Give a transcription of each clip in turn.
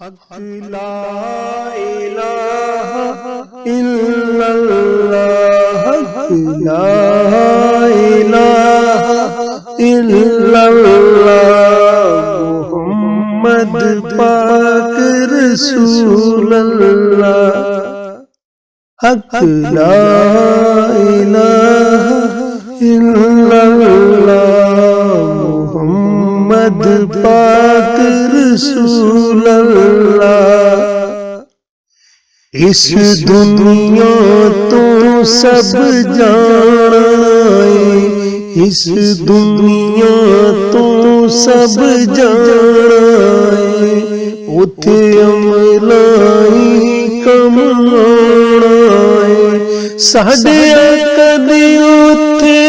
हक ला इलाहा इल्लल्लाह, हक ला इलाहा इल्लल्लाह, मुहम्मद पाक रसूलल्लाह। हक ला इलाहा इल्लल्लाह, मुहम्मद पाक रसूलल्लाह। इस दुनिया तो सब जाने, इस दुनिया तो सब जाने, उथे अमलाई कमाना साडे कदी उथे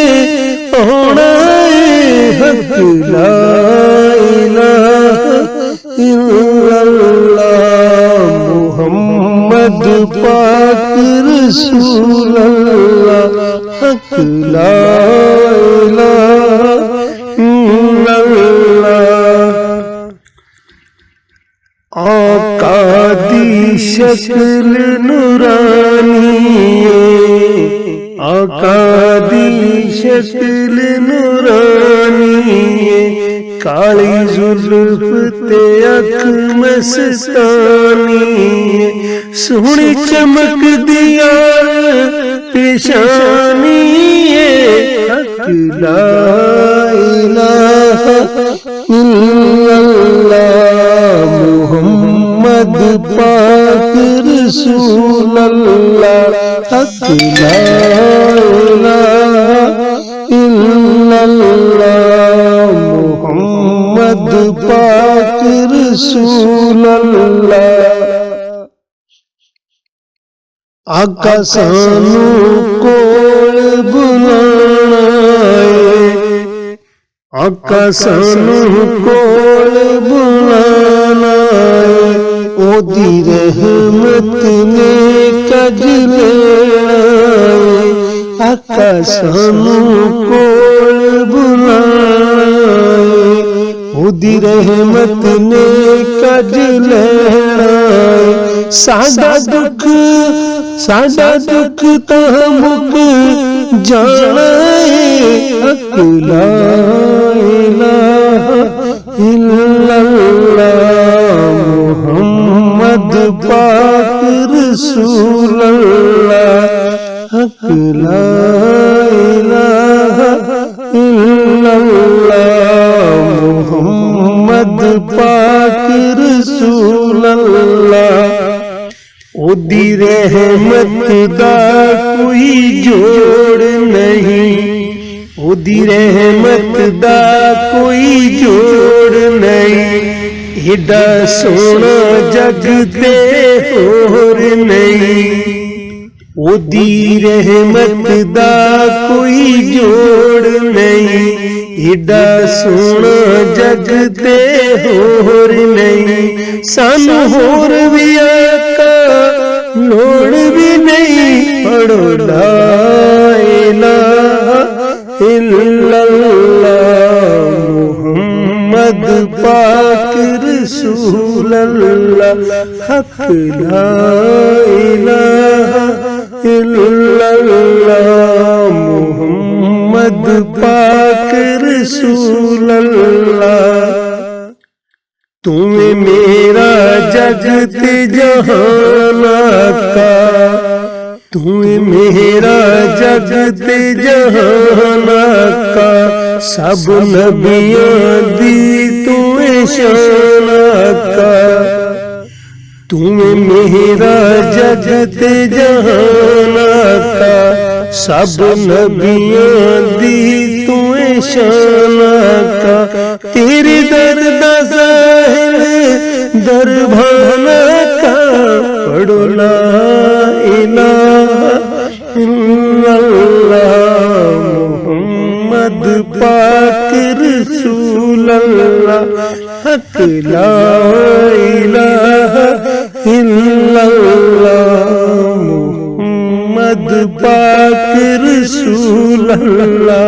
आना है। हक ला इलाहा इल्लल्लाह, मुहम्मद पाक रसूलल्लाह। हक ला इलाहा इल्लल्लाह। आका दी शक्ल नूरानी है, आका दी शक्ल नूरानी है, काली जुल्फ ते अख मस्तानी है, सोहनी चमक दिया पेशानी है। हक ला इलाहा इल्लल्लाह, मुहम्मद पाक रसूलल्लाह। हक ला इलाहा इल्लल्लाह, मुहम्मद पाक रसूलल्लाह। आका सानू कोल बुलाना है, आका सानू कोल बुलाना है, ओदी रहमत ने कज लेना है। आका सानू कोल बुलाना है, ओदी रहमत ने कज लेना है। साडा दुख तां मुक जाना है। हक ला इलाहा इल्लल्लाह, मुहम्मद पाक रसूलल्लाह। हक ला इलाहा इल्लल्लाह, मुहम्मद पाक रसूलल्लाह। ओदी रहमत दा कोई जोड़ नहीं, ओदी रहमत दा कोई जोड़ नहीं, एडा सोना जग ते होर नहीं। ओदी रहमत दा कोई जोड़ नहीं, एडा सोना जग ते होर नहीं। सानू होर भी आका लोड़ भी नहीं, पढ़ो ला इलाहा इल्लल्लाह, मुहम्मद पाक रसूलल्लाह। हक ला इलाहा इल्लल्लाह, मुहम्मद पाक रसूलल्लाह। तुम्हें मेरा जगत जहान का, तुम्हें मेरा जगत जहान का, सब नबियां दी तुम्हें शान का। तुम्हें मेरा जगत जहान का, सब नबियां दी तुम्हें शान का। तेरे दर दा ज़ाहिर दरबाना का, पढ़ो ला इलाहा इल्लल्लाह, मुहम्मद पाक रसूलल्लाह। हक ला इलाहा इल्लल्लाह, मुहम्मद पाक रसूलल्लाह।